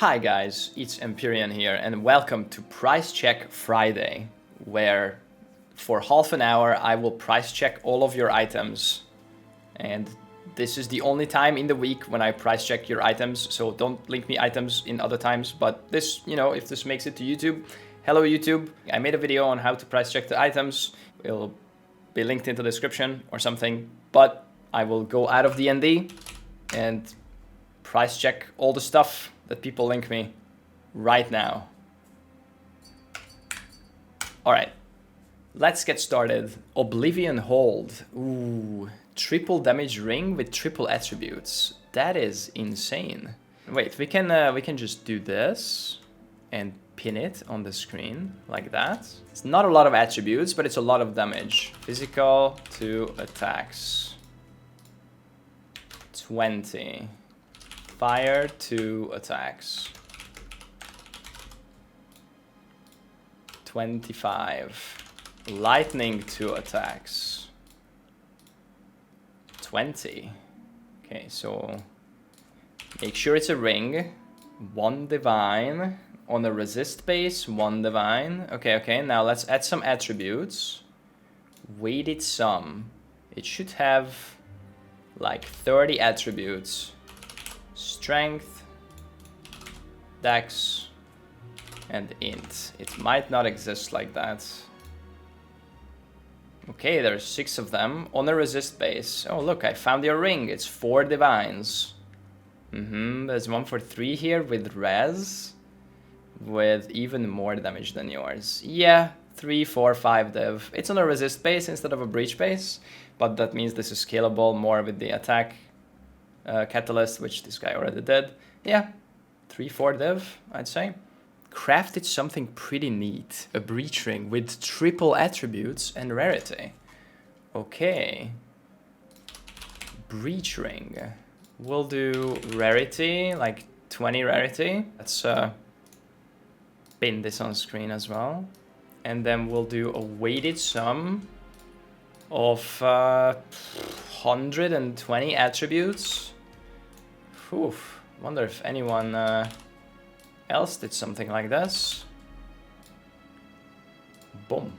Hi guys, it's Empyrean here and welcome to Pricecheck Friday, where for half an hour I will price check all of your items. And this is the only time in the week when I price check your items, so don't link me items in other times. But this, if this makes it to YouTube, hello YouTube. I made a video on how to price check the items. It'll be linked in the description or something, but I will go out of D&D and price check all the stuff that people link me right now. All right, let's get started. Oblivion hold. Ooh, triple damage ring with triple attributes. That is insane. Wait, we can just do this and pin it on the screen like that. It's not a lot of attributes, but it's a lot of damage. Physical, 2 attacks. 20. Fire, 2 attacks. 25. Lightning, 2 attacks. 20. Okay, so make sure it's a ring. 1 divine. On a resist base, 1 divine. Okay, now let's add some attributes. Weighted sum. It should have like 30 attributes. Strength, Dex, and Int. It might not exist like that. Okay, there's 6 of them on a resist base. Oh look, I found your ring. It's 4 divines. There's one for 3 here with res, with even more damage than yours. Yeah, 3, 4, 5 div. It's on a resist base instead of a breach base, but that means this is scalable more with the attack catalyst, which this guy already did. Yeah, 3, 4 div, I'd say. Crafted something pretty neat. A breach ring with triple attributes and rarity. Okay. Breach ring. We'll do rarity, like 20 rarity. Let's pin this on screen as well. And then we'll do a weighted sum of 120 attributes. Oof, wonder if anyone else did something like this. Boom.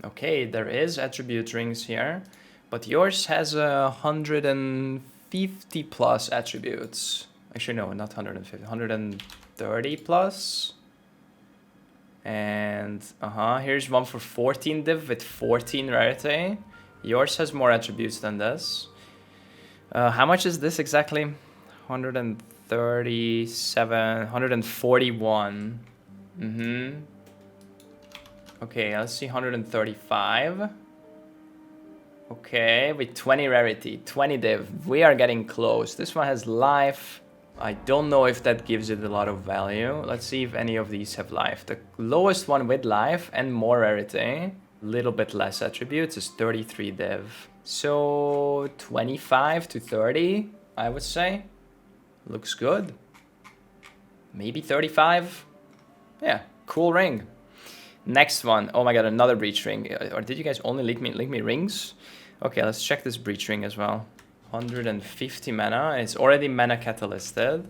Okay, there is attribute rings here, but yours has 150 plus attributes. Actually, no, not 150, 130 plus. And here's one for 14 div with 14 rarity. Yours has more attributes than this. How much is this exactly? 137, 141. Okay, let's see, 135. Okay, with 20 rarity, 20 div. We are getting close. This one has life. I don't know if that gives it a lot of value. Let's see if any of these have life. The lowest one with life and more rarity, little bit less attributes, is 33 div. So 25 to 30, I would say. Looks good. Maybe 35. Yeah, cool ring. Next one. Oh my god, another breach ring. Or did you guys only link me rings? Okay, let's check this breach ring as well. 150 mana. It's already mana catalysted.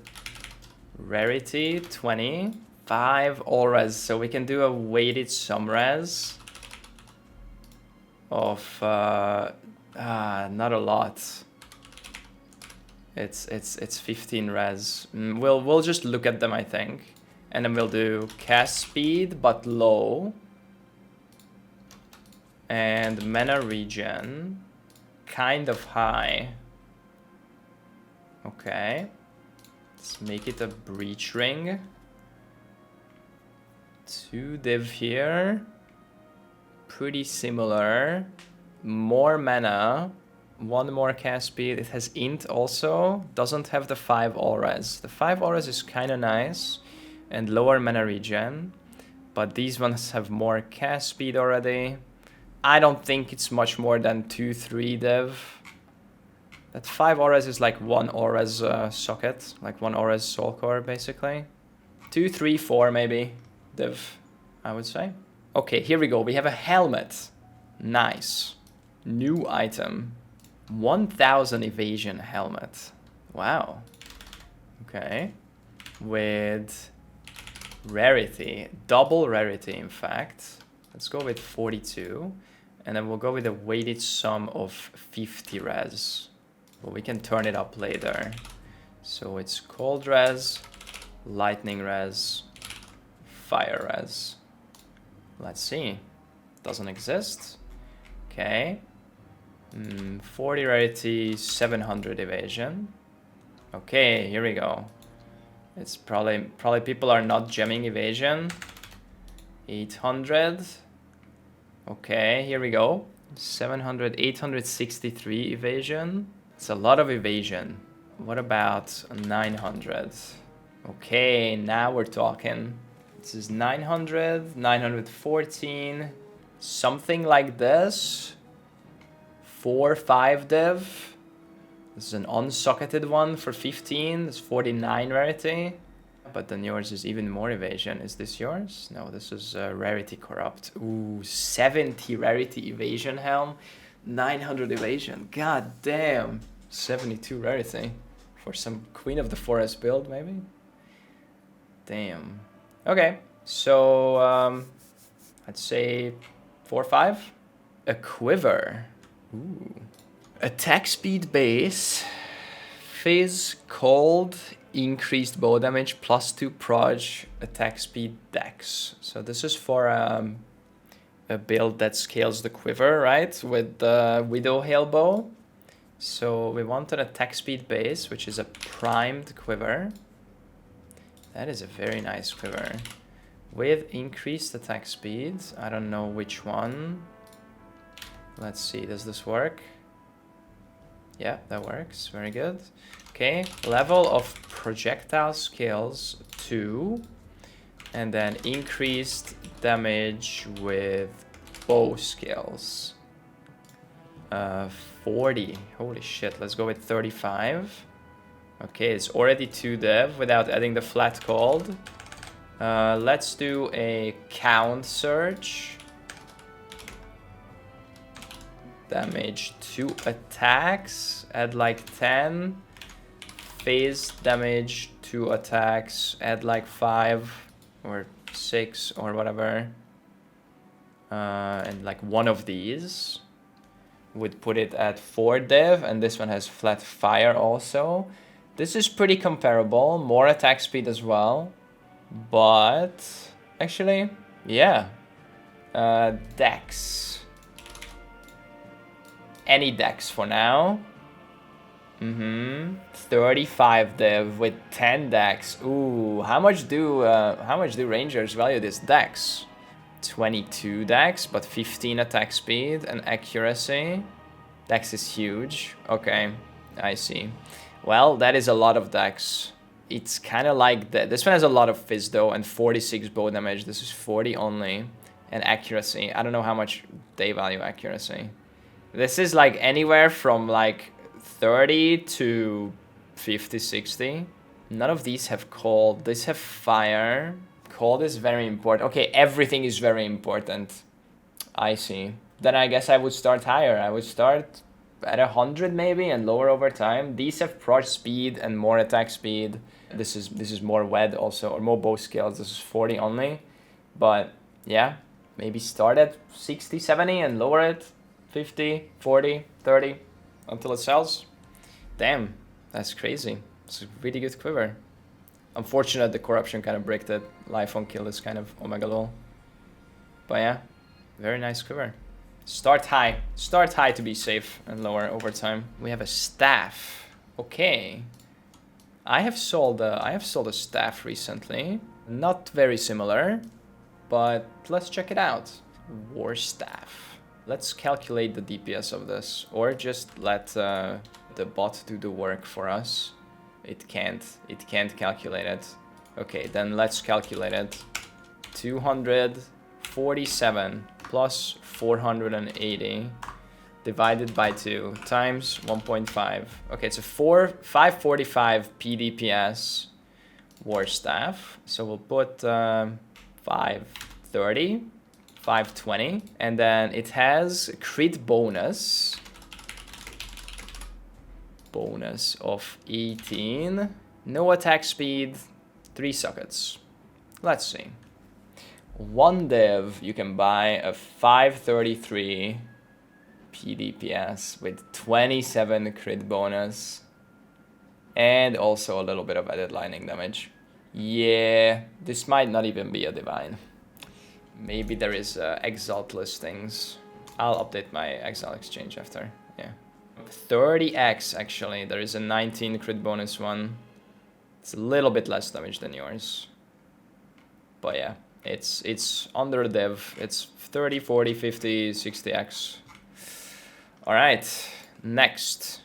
Rarity 20. 5 all res. So we can do a weighted sum res of not a lot. It's 15 res. We'll just look at them, I think, and then we'll do cast speed but low, and mana regen kind of high. Okay, let's make it a breach ring. 2 div here. Pretty similar. More mana. 1 more cast speed. It has int also. Doesn't have the 5 all res. The 5 all res is kind of nice. And lower mana regen. But these ones have more cast speed already. I don't think it's much more than 2, 3 div. That 5 all res is like 1 all res socket. Like 1 all res soul core basically. 2, 3, 4 maybe div, I would say. Okay, here we go. We have a helmet. Nice. New item. 1000 evasion helmet. Wow. Okay. with rarity, double rarity in fact. Let's go with 42, and then we'll go with a weighted sum of 50 res. But we can turn it up later. So it's cold res, lightning res, fire res. Let's see. Doesn't exist. Okay. 40 rarity, 700 evasion. Okay, here we go. It's probably people are not gemming evasion. 800. Okay, here we go. 700, 863 evasion. It's a lot of evasion. What about 900? Okay, now we're talking. This is 900, 914, something like this. 4, 5 div. This is an unsocketed one for 15. It's 49 rarity. But then yours is even more evasion. Is this yours? No, this is rarity corrupt. Ooh, 70 rarity evasion helm. 900 evasion. God damn. 72 rarity. For some Queen of the Forest build, maybe? Damn. Okay, so I'd say 4 or 5. A Quiver. Ooh. Attack speed base. Fizz, cold, increased bow damage, +2 proj, attack speed dex. So this is for a build that scales the Quiver, right? With the Widow Hail bow. So we want an attack speed base, which is a primed Quiver. That is a very nice Quiver. With increased attack speed. I don't know which one. Let's see, does this work? Yeah, that works. Very good. Okay, level of projectile skills 2. And then increased damage with bow skills. 40. Holy shit, let's go with 35. Okay, it's already 2 div without adding the flat cold. Let's do a count search. Damage 2 attacks, add like 10. Phase damage 2 attacks, add like 5 or 6 or whatever. And like one of these would put it at 4 div, and this one has flat fire also. This is pretty comparable, more attack speed as well. But actually, yeah. Dex. Any dex for now. 35 div with 10 dex. Ooh, how much do rangers value this dex? 22 dex, but 15 attack speed and accuracy. Dex is huge. Okay, I see. Well, that is a lot of dex. It's kind of like that. This one has a lot of fizz though, and 46 bow damage. This is 40 only. And accuracy. I don't know how much they value accuracy. This is like anywhere from like 30 to 50, 60. None of these have cold. These have fire. Cold is very important. Okay, everything is very important. I see. Then I guess I would start higher. I would start at 100 maybe and lower over time. These have proj speed and more attack speed. This is more wed also, or more bow skills. This is 40 only. But yeah, maybe start at 60, 70 and lower it 50, 40, 30 until it sells. Damn, that's crazy. It's a really good Quiver. Unfortunate the corruption kind of bricked it. Life on kill is kind of omega lol. But yeah, very nice Quiver. Start high to be safe and lower over time. We have a staff. Okay. I have sold a staff recently. Not very similar, but let's check it out. War staff. Let's calculate the DPS of this, or just let the bot do the work for us. It can't calculate it. Okay, then let's calculate it. 247 plus 480 divided by 2 times 1.5. Okay, it's a 545 PDPS war staff. So we'll put 530. 520, and then it has crit bonus of 18, no attack speed, 3 sockets. Let's see. One div, you can buy a 533 PDPS with 27 crit bonus. And also a little bit of added lightning damage. Yeah, this might not even be a divine. Maybe there is Exalt listings. I'll update my Exiled Exchange after, yeah. 30x actually, there is a 19 crit bonus one. It's a little bit less damage than yours. But yeah, it's under div. It's 30, 40, 50, 60x. Alright, next.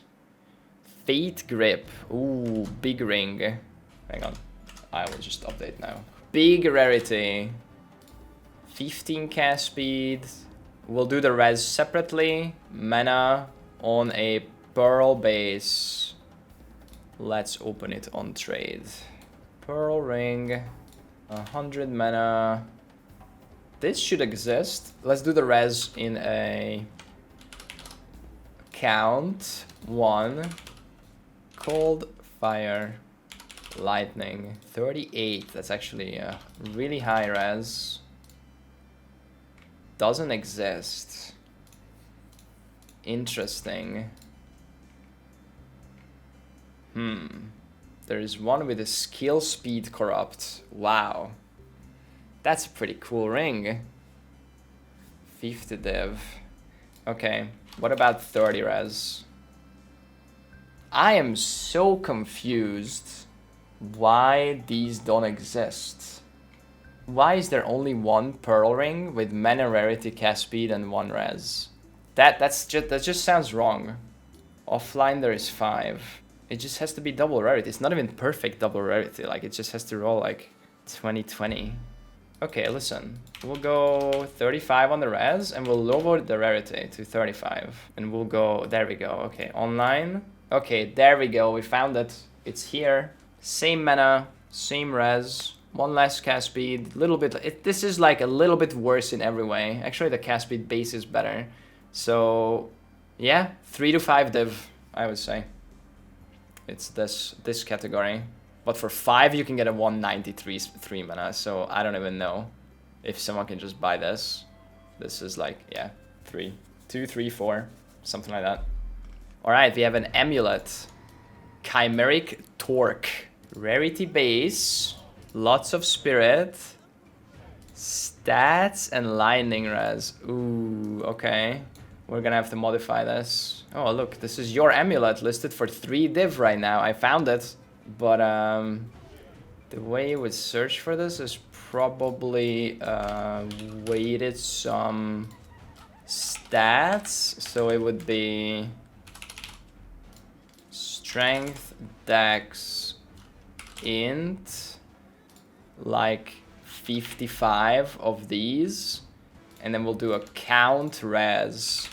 Fate Grip. Ooh, big ring. Hang on, I will just update now. Big rarity. 15 cast speed. We'll do the res separately. Mana on a pearl base. Let's open it on trade. Pearl ring. 100 mana. This should exist. Let's do the res in a count. 1. Cold, fire, lightning. 38. That's actually a really high res. Doesn't exist. Interesting. There is one with a skill speed corrupt. Wow. That's a pretty cool ring. 50 div. Okay, what about 30 res? I am so confused why these don't exist. Why is there only one pearl ring with mana rarity, cast speed, and 1 res? That just sounds wrong. Offline there is 5. It just has to be double rarity. It's not even perfect double rarity. Like, it just has to roll like 20/20. Okay, listen. We'll go 35 on the res and we'll lower the rarity to 35. And we'll go, there we go. Okay, online. Okay, there we go. We found it. It's here. Same mana, same res. 1 less cast speed, little bit. This is like a little bit worse in every way. Actually, the cast speed base is better. So, yeah, 3 to 5 div, I would say. It's this category. But for 5, you can get a 193 3 mana. So I don't even know if someone can just buy this. This is like, yeah, 3, 2, 3, 4, something like that. All right, we have an Amulet, Chimeric Torc, rarity base, lots of spirit, stats, and lightning res. Ooh, okay. We're gonna have to modify this. Oh, look, this is your Amulet listed for 3 div right now. I found it, but the way you would search for this is probably weighted some stats. So it would be strength, dex, int, like 55 of these, and then we'll do a count res,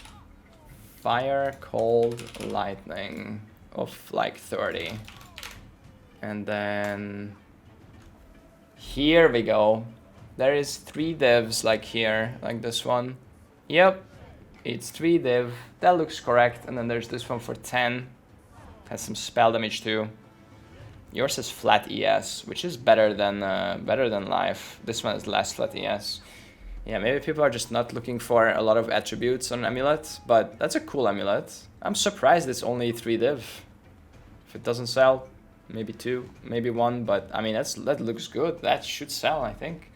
fire, cold, lightning of like 30. And then here we go. There is 3 divs like here, like this one. Yep, it's 3 div. That looks correct. And then there's this one for 10. Has some spell damage too. Yours is flat ES, which is better than life. This one is less flat ES. Yeah, maybe people are just not looking for a lot of attributes on Amulet, but that's a cool Amulet. I'm surprised it's only 3 div. If it doesn't sell, maybe 2, maybe 1, but I mean, that looks good. That should sell, I think.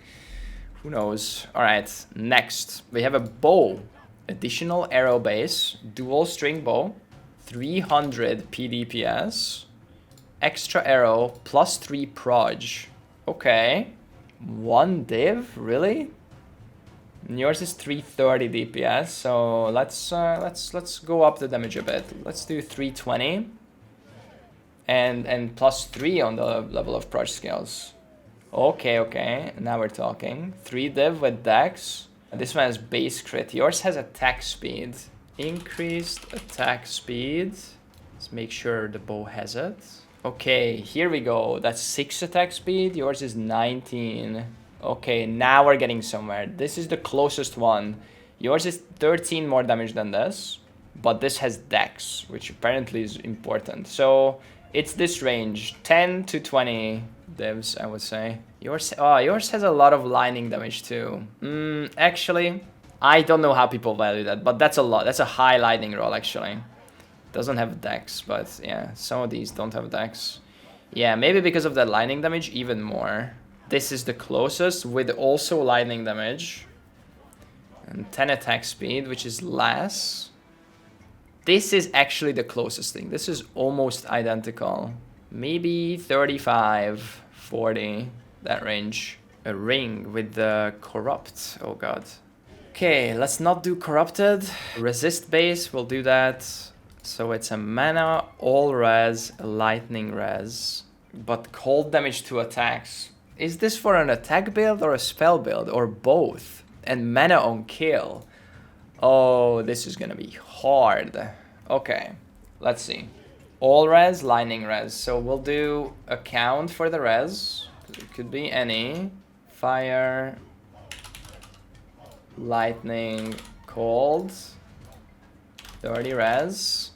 Who knows? All right, next we have a bow. Additional arrow base, Dualstring bow, 300 PDPS, extra arrow, plus 3 proj. Okay, 1 div, really? And yours is 330 DPS, so let's go up the damage a bit. Let's do 320. And plus 3 on the level of proj skills. Okay, now we're talking. 3 div with dex. This one has base crit. Yours has attack speed. Increased attack speed. Let's make sure the bow has it. Okay, here we go. That's 6 attack speed. Yours is 19. Okay, now we're getting somewhere. This is the closest one. Yours is 13 more damage than this, but this has dex, which apparently is important. So It's this range, 10 to 20 divs, I would say. Yours has a lot of lightning damage too. Actually, I don't know how people value that, but that's a lot. That's a high lightning roll, actually. Doesn't have dex, but yeah, some of these don't have dex. Yeah, maybe because of that lightning damage, even more. This is the closest with also lightning damage. And 10 attack speed, which is less. This is actually the closest thing. This is almost identical. Maybe 35, 40, that range. A ring with the corrupt. Oh god. Okay, let's not do corrupted. Resist base, we'll do that. So it's a mana, all res, lightning res, but cold damage to attacks. Is this for an attack build or a spell build or both? And mana on kill. Oh, this is gonna be hard. Okay, let's see. All res, lightning res. So we'll do a count for the res. It could be any. Fire, lightning, cold. 30 res.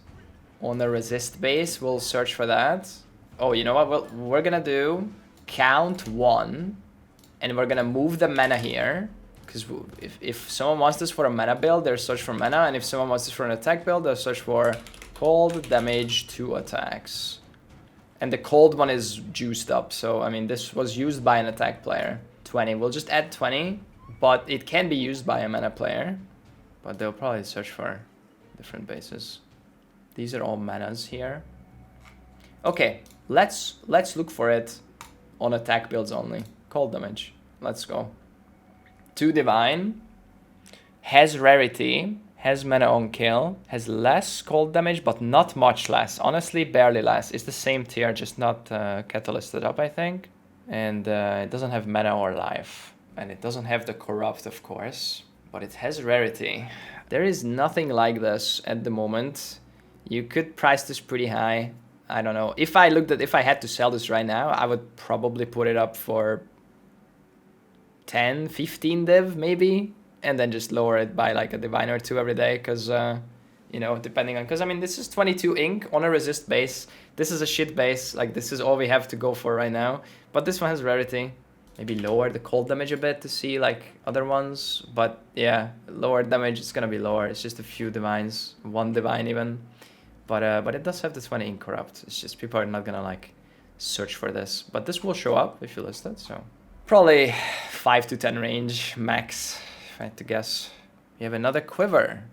On the resist base, we'll search for that. Oh, you know what? We're gonna do count 1. And we're gonna move the mana here. Because if someone wants this for a mana build, they'll search for mana. And if someone wants this for an attack build, they'll search for cold damage to attacks. And the cold one is juiced up. So, I mean, this was used by an attack player. 20. We'll just add 20. But it can be used by a mana player. But they'll probably search for different bases. These are all manas here. Okay, let's look for it on attack builds only. Cold damage. Let's go. 2 divine, has rarity, has mana on kill, has less cold damage, but not much less. Honestly, barely less. It's the same tier, just not catalysted up, I think. And it doesn't have mana or life. And it doesn't have the corrupt, of course. But it has rarity. There is nothing like this at the moment. You could price this pretty high. I don't know. If I had to sell this right now, I would probably put it up for 10, 15 div maybe, and then just lower it by like a divine or 2 every day, because you know, depending on, because I mean, this is 22 ink on a resist base. This is a shit base, like this is all we have to go for right now. But this one has rarity. Maybe lower the cold damage a bit to see like other ones, but yeah, lower damage, it's gonna be lower. It's just a few divines, 1 divine even, but it does have the 20 ink corrupt. It's just people are not gonna like search for this, but this will show up if you list it. So probably 5 to 10 range max, if I had to guess. We have another Quiver.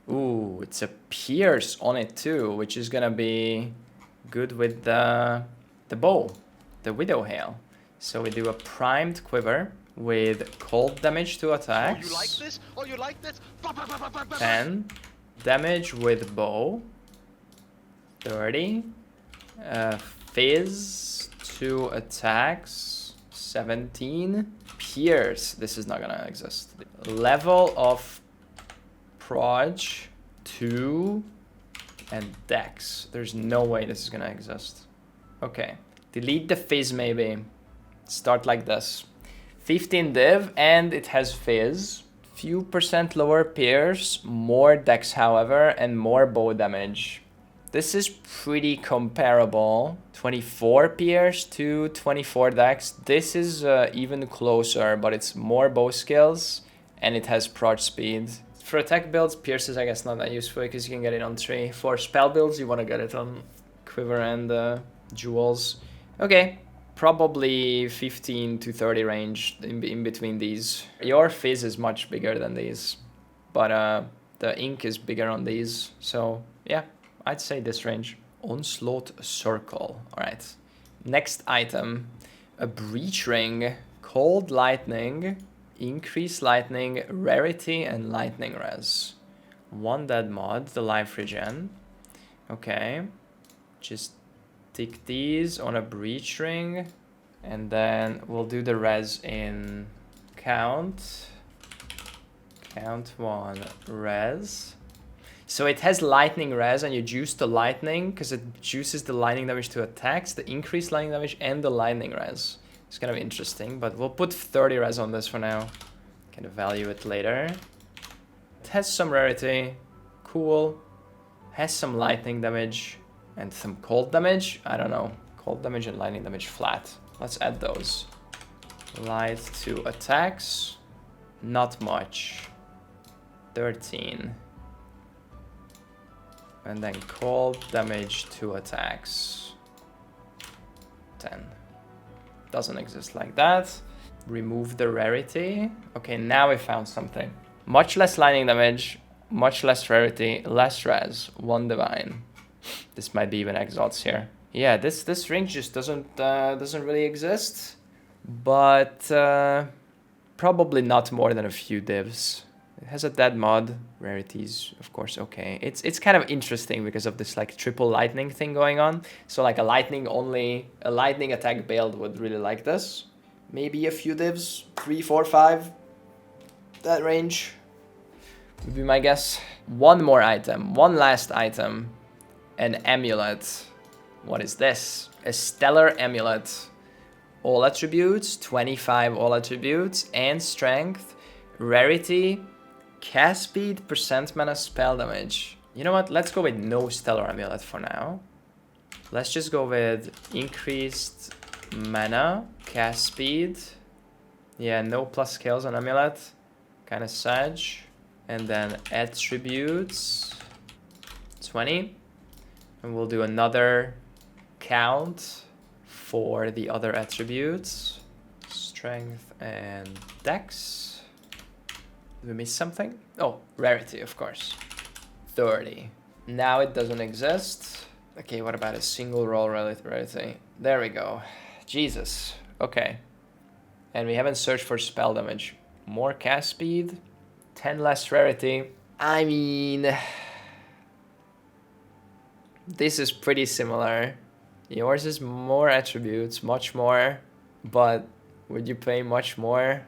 Ooh, it's a pierce on it too, which is gonna be good with the bow, the Widow Hail. So we do a primed Quiver with cold damage to attacks. Oh, you like this? Oh, you like this? 10 damage with bow. 30. Fizz to attacks. 17. Pierce. This is not gonna exist. Level of Proj 2 and Dex. There's no way this is gonna exist. Okay. Delete the Fizz maybe. Start like this. 15 div and it has Fizz. Few percent lower pierce, more dex however, and more bow damage. This is pretty comparable. 24 pierce to 24 dex. This is even closer, but it's more bow skills and it has proj speed. For attack builds, pierce is I guess not that useful because you can get it on 3. For spell builds, you want to get it on Quiver and jewels. Okay. Probably 15 to 30 range in between these. Your Fizz is much bigger than these, but the ink is bigger on these. So yeah, I'd say this range. Onslaught Circle. All right. Next item, a Breach Ring, Cold Lightning, Increase Lightning, Rarity, and Lightning Res. 1 dead mod, the life regen. Okay, just tick these on a breach ring, and then we'll do the res in count 1 res. So it has lightning res and you juice the lightning because it juices the lightning damage to attacks, the increased lightning damage and the lightning res. It's gonna be interesting, but we'll put 30 res on this for now. Can value it later. It has some rarity, cool, has some lightning damage. And some cold damage? I don't know. Cold damage and lightning damage flat. Let's add those. Light to attacks. Not much. 13. And then cold damage to attacks. 10. Doesn't exist like that. Remove the rarity. Okay, now we found something. Much less lightning damage, much less rarity, less res, 1 divine. This might be even exalts here. Yeah, this ring just doesn't really exist, but probably not more than a few divs. It has a dead mod. Rarities, of course, okay. It's kind of interesting because of this like triple lightning thing going on. So like a lightning attack build would really like this. Maybe a few divs, 3, 4, 5. That range would be my guess. One more item, one last item. An amulet. What is this? A stellar amulet. All attributes, 25 all attributes, and strength, rarity, cast speed, percent mana, spell damage. You know what? Let's go with no stellar amulet for now. Let's just go with increased mana, cast speed. Yeah, no plus scales on amulet. Kind of sag. And then attributes, 20. And we'll do another count for the other attributes. Strength and dex. Did we miss something? Oh, rarity, of course. 30. Now it doesn't exist. Okay, what about a single roll rarity? There we go. Jesus. Okay. And we haven't searched for spell damage. More cast speed. 10 less rarity. I mean, this is pretty similar. Yours is more attributes, much more. But would you pay much more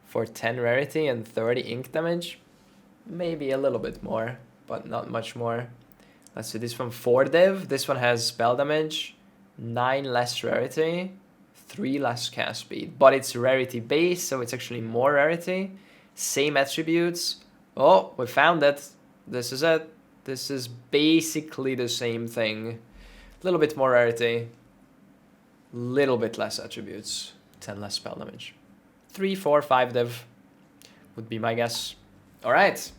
for 10 rarity and 30 ink damage? Maybe a little bit more, but not much more. Let's see, this one 4 div. This one has spell damage, 9 less rarity, 3 less cast speed. But it's rarity based, so it's actually more rarity. Same attributes. Oh, we found it. This is it. This is basically the same thing. A little bit more rarity. Little bit less attributes. 10 less spell damage. 3, 4, 5 div would be my guess. All right.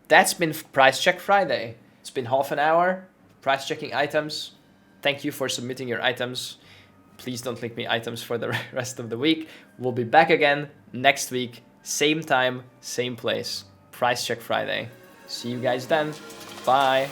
That's been Price Check Friday. It's been half an hour. Price checking items. Thank you for submitting your items. Please don't link me items for the rest of the week. We'll be back again next week. Same time, same place. Price Check Friday. See you guys then. Bye.